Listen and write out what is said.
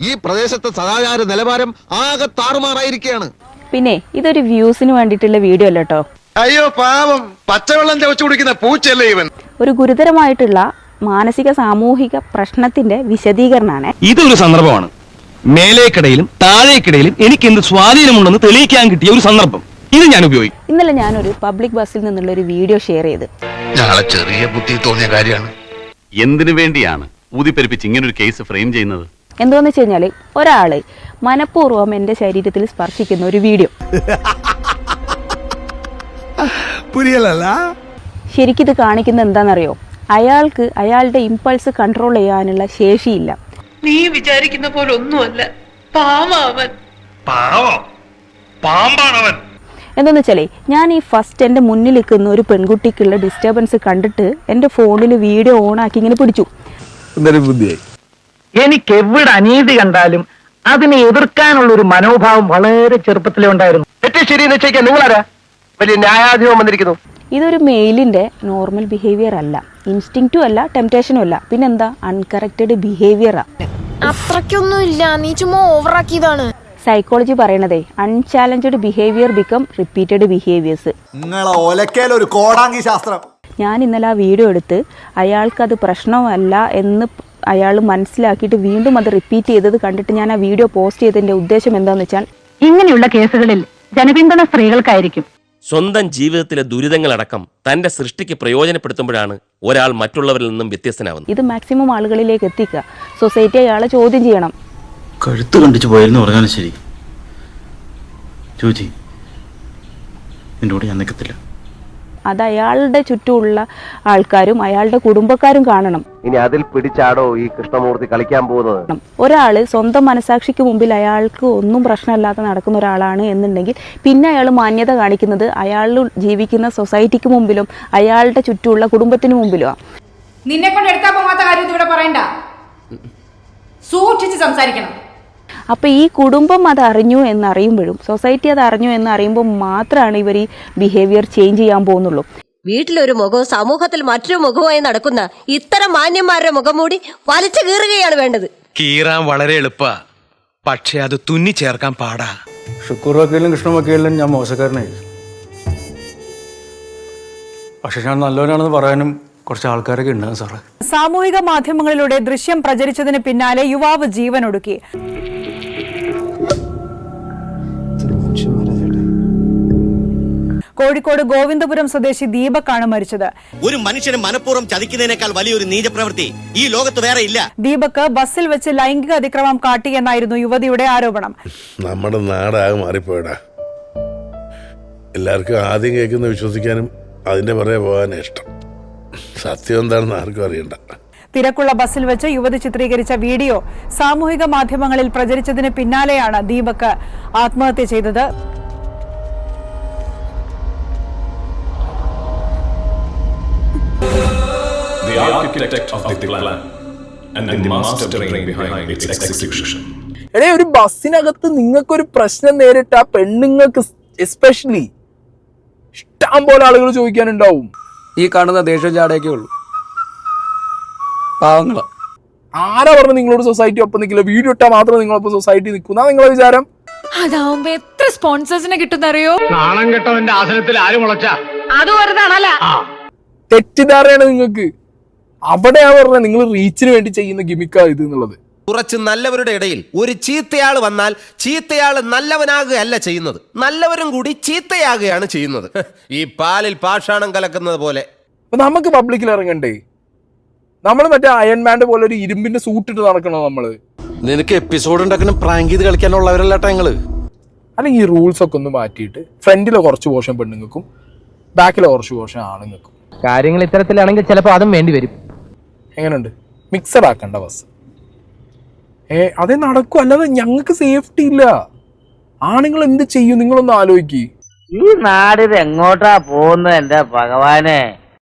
ഈ പ്രദേശത്തെ സദാചാര നിലവാരം ആകെ താറുമാറായിരിക്കുകയാണ്. പിന്നെ ഇതൊരു വ്യൂസിന് വേണ്ടിയിട്ടുള്ള വീഡിയോ അല്ല കേട്ടോ. അയ്യോ പാവം, പച്ചവെള്ളം ചവച്ചു കുടിക്കുന്ന പൂച്ചല്ലേ ഇവൻ. ഒരു ഗുരുതരമായിട്ടുള്ള മാനസിക സാമൂഹിക പ്രശ്നത്തിന്റെ വിശദീകരണമാണ്. ഇതൊരു സന്ദർഭമാണ്. മേലേക്കിടയിലും താഴേക്കിടയിലും എനിക്ക് എന്ത് സ്വാധീനമുണ്ടെന്ന് തെളിയിക്കാൻ കിട്ടിയ ഒരു സന്ദർഭം. ഇത് ഞാൻ ഉപയോഗിക്കും. ഇന്നലെ ഞാനൊരു പബ്ലിക് ബസ്സിൽ നിന്നുള്ള ഒരു വീഡിയോ ഷെയർ ചെയ്ത് ചെറിയ ബുദ്ധി തോന്നിയ കാര്യമാണ്. എന്തിനു വേണ്ടിയാണ് ഊതിപ്പെരുപ്പിച്ച് ഇങ്ങനെ ഒരു കേസ് ഫ്രെയിം ചെയ്യുന്നത്? എന്താന്ന് വെച്ച് കഴിഞ്ഞാല് ഒരാള് മനഃപൂർവ്വം എന്റെ ശരീരത്തിൽ സ്പർശിക്കുന്ന ഒരു വീഡിയോ. ശരിക്കിത് കാണിക്കുന്ന എന്താണെന്നറിയോ? അയാൾക്ക് അയാളുടെ ഇമ്പൾസ് കൺട്രോൾ ചെയ്യാനുള്ള ശേഷിയില്ല. നീ വിചാരിക്കുന്ന പോലെ ഒന്നുമല്ല, പാവൻ. എന്താന്ന് വെച്ചാലേ, ഞാൻ ഈ ഫസ്റ്റ് എൻ്റെ മുന്നിൽ നിൽക്കുന്ന ഒരു പെൺകുട്ടിക്കുള്ള ഡിസ്റ്റർബൻസ് കണ്ടിട്ട് എൻ്റെ ഫോണിൽ വീഡിയോ ഓൺ ആക്കി ഇങ്ങനെ പിടിച്ചു. എനിക്ക് എവിടെ അനീതി കണ്ടാലും അതിനെ എതിർക്കാനുള്ള ഒരു മനോഭാവം വളരെ ചെറുപ്പത്തിലേ ഉണ്ടായിരുന്നു. ശരി നിശ്ചയിക്കാൻ നിങ്ങളാരാ? വലിയ ന്യായാധിപം വന്നിരിക്കുന്നു. ഇതൊരു മെയിലിന്റെ നോർമൽ ബിഹേവിയർ അല്ല, ഇൻസ്റ്റിങ്ക്റ്റും അല്ല, ടെംപ്റ്റേഷനും അല്ല, പിന്നെന്താ അൺകറക്റ്റഡ് ബിഹേവിയറാ. അത്രയ്ക്കൊന്നും ഇല്ല, നീ ചുമ്മാ ഓവറാക്കിയതാണ്. സൈക്കോളജി പറയണതേ unchallenged behaviour become repeated behaviours. ഞാൻ ഇന്നലെ ആ വീഡിയോ എടുത്ത് അയാൾക്കത് പ്രശ്നമല്ല എന്ന് അയാൾ മനസ്സിലാക്കിയിട്ട് വീണ്ടും അത് റിപ്പീറ്റ് ചെയ്തത് കണ്ടിട്ട് ഞാൻ ആ വീഡിയോ പോസ്റ്റ് ചെയ്തതിന്റെ ഉദ്ദേശം എന്താന്ന് വെച്ചാൽ, ഇങ്ങനെയുള്ള കേസുകളിൽ ജനപിന്തുണ സ്ത്രീകൾക്കായിരിക്കും. സ്വന്തം ജീവിതത്തിലെ ദുരിതങ്ങളടക്കം തന്റെ സൃഷ്ടിക്ക് പ്രയോജനപ്പെടുത്തുമ്പോഴാണ് ഒരാൾ മറ്റുള്ളവരിൽ നിന്നും വ്യത്യസ്തനാവുന്നത്. ഇത് മാക്സിമം ആളുകളിലേക്ക് എത്തിക്കുക. സൊസൈറ്റി അയാളെ ചോദ്യം ചെയ്യണം. കഴുത്ത് കണ്ടിച്ച് പോയെന്ന് പറഞ്ഞാലും ശരി, ചോദിച്ചു നിന്റെ കൂടെ ഞാൻ നിൽക്കത്തില്ല. അത് അയാളുടെ ചുറ്റുമുള്ള ആൾക്കാരും അയാളുടെ കുടുംബക്കാരും കാണണം. ഇനി അതിൽ പിടിച്ചാടോ ഈ കൃഷ്ണമൂർത്തി കളിക്കാൻ പോകുന്നത്? ഒരാള് സ്വന്തം മനസാക്ഷിക്ക് മുമ്പിൽ അയാൾക്ക് ഒന്നും പ്രശ്നമില്ലാതെ നടക്കുന്ന ഒരാളാണ് എന്നുണ്ടെങ്കിൽ പിന്നെ അയാൾ മാന്യത കാണിക്കുന്നത് അയാൾ ജീവിക്കുന്ന സൊസൈറ്റിക്ക് മുമ്പിലും അയാളുടെ ചുറ്റുമുള്ള കുടുംബത്തിന് മുമ്പിലുമാണ്. നിന്നെ കൊണ്ട് എടുക്കാൻ പോകാത്ത കാര്യം ഇവിടെ പറയണ്ട, സൂക്ഷിച്ച് സംസാരിക്കണം. അപ്പൊ ഈ കുടുംബം അത് അറിഞ്ഞു എന്നറിയുമ്പോഴും സൊസൈറ്റി അത് അറിഞ്ഞു എന്നറിയുമ്പോൾ മാത്രമാണ് ഇവർ ഈ ബിഹേവിയർ ചേഞ്ച് ചെയ്യാൻ പോകുന്നുള്ളൂ. വീട്ടിലൊരു മുഖവും സമൂഹത്തിൽ മറ്റൊരു മുഖവുമായി നടക്കുന്ന ഇത്തരം മാന്യന്മാരുടെ മുഖം മൂടി വലിച്ചു കീറുകയാണ് വേണ്ടത്. കീറാൻ വളരെ എളുപ്പാ, പക്ഷെ അത് തുന്നി ചേർക്കാൻ പാടാ. ഷുക്കൂർ വക്കീലും കൃഷ്ണ വക്കീലിലും ഞാൻ മോശക്കാരനായി, പക്ഷെ ഞാൻ നല്ലവനാണെന്ന് പറയാനും കുറച്ച് ആൾക്കാരൊക്കെ ഉണ്ടാകും സാറേ. സാമൂഹിക മാധ്യമങ്ങളിലൂടെ ദൃശ്യം പ്രചരിച്ചതിന് പിന്നാലെ യുവാവ് ജീവനൊടുക്കി. കോഴിക്കോട് ഗോവിന്ദപുരം സ്വദേശി ദീപക്കാണ് മരിച്ചത്. ഒരു മനുഷ്യനെ മനഃപൂർവ്വം ചതിക്കുന്നതിനേക്കാൾ വലിയൊരു നീചപ്രവൃത്തി ഈ ലോകത്ത് വേറെ ഇല്ല. ദീപക് ബസ്സിൽ വെച്ച് ലൈംഗിക അതിക്രമം കാട്ടിയെന്നായിരുന്നു യുവതിയുടെ ആരോപണം. നമ്മുടെ നാടാകെ മാറിപ്പോയടാ. എല്ലാവർക്കും ആദ്യം കേൾക്കുന്ന വിശ്വസിക്കാനും അതിന്റെ പുറകെ പോകാനും ഇഷ്ടം. സത്യം എന്താണെന്ന് ആർക്കും അറിയണ്ട. തിരക്കുള്ള ബസ്സിൽ വെച്ച് യുവതി ചിത്രീകരിച്ച വീഡിയോ സാമൂഹിക മാധ്യമങ്ങളിൽ പ്രചരിച്ചതിന് പിന്നാലെയാണ് ദീപക് ആത്മഹത്യ ചെയ്തത്. ഒരു ബസ്സിനകത്ത് നിങ്ങൾക്കൊരു പ്രശ്നം നേരിട്ട പെണ്ണുങ്ങൾക്ക് എസ്പെഷ്യലി ഇഷ്ടം പോലെ ആളുകൾ ചോദിക്കാനുണ്ടാവും. ഈ കാണുന്ന ദേഷ്യം ചാടയൊക്കെ ഉള്ളൂ, പാവങ്ങളാ. ആരാ പറഞ്ഞു നിങ്ങളോട് സൊസൈറ്റി ഒപ്പം നിൽക്കില്ല? വീഡിയോ ഇട്ടാൽ മാത്രം നിങ്ങളൊപ്പം സൊസൈറ്റി നിൽക്കുന്ന നിങ്ങളെ വിചാരം? അതാവുമ്പോ എത്ര സ്പോൺസേഴ്സിനെ കിട്ടുന്നറിയോ? നാണം കെട്ടവന്റെ ആസനത്തിൽ ആരും മുളച്ച അത് വെറുതാണല്ല. തെറ്റിദ്ധാരയാണ് നിങ്ങൾക്ക്. അവിടെയാ പറഞ്ഞത് നിങ്ങൾ റീച്ചിന് വേണ്ടി ചെയ്യുന്ന ഗിമിക്കാ ഇത് എന്നുള്ളത്. കുറച്ച് നല്ലവരുടെ ഇടയിൽ ഒരു ചീത്തയാൾ വന്നാൽ ചീത്തയാൾ നല്ലവനാകുകയല്ല ചെയ്യുന്നത്, നല്ലവരും കൂടി ചീത്തയാകുകയാണ് ചെയ്യുന്നത്. ഈ പാലിൽ പാഷാണം കലക്കുന്നത് പോലെ. അപ്പൊ നമുക്ക് പബ്ലിക്കിൽ ഇറങ്ങണ്ടേ? നമ്മൾ മറ്റേ അയൺമാന്റെ പോലെ ഒരു ഇരുമ്പിന്റെ സൂട്ട് ഇട്ട് നടക്കണോ നമ്മള്? നിനക്ക് എപ്പിസോഡ് ഉണ്ടാക്കണം പ്രാങ്ക് ചെയ്ത് കളിക്കാനുള്ളവരല്ലാട്ടാ ഞങ്ങള്. അല്ലെങ്കിൽ ഈ റൂൾസ് ഒക്കെ ഒന്ന് മാറ്റിയിട്ട് ഫ്രണ്ടിലെ കുറച്ച് പോർഷൻ പെണ്ണുങ്ങൾക്കും ബാക്കിലെ കുറച്ച് പോർഷൻ ആണുങ്ങൾക്കും. കാര്യങ്ങൾ ഇത്തരത്തിലാണെങ്കിൽ ചിലപ്പോൾ അതും വേണ്ടി വരും. എങ്ങനെയുണ്ട്? മിക്സഡ് ആക്കണ്ട ബസ്. അതേ നടക്കും, അല്ലാതെ ഞങ്ങൾക്ക് സേഫ്റ്റി ഇല്ല. ആണുങ്ങൾ എന്ത് ചെയ്യും? നിങ്ങളൊന്ന് ആലോചിക്ക്. ഈ നാടിത് എങ്ങോട്ടാ പോകുന്നത് എന്റെ ഭഗവാനെ?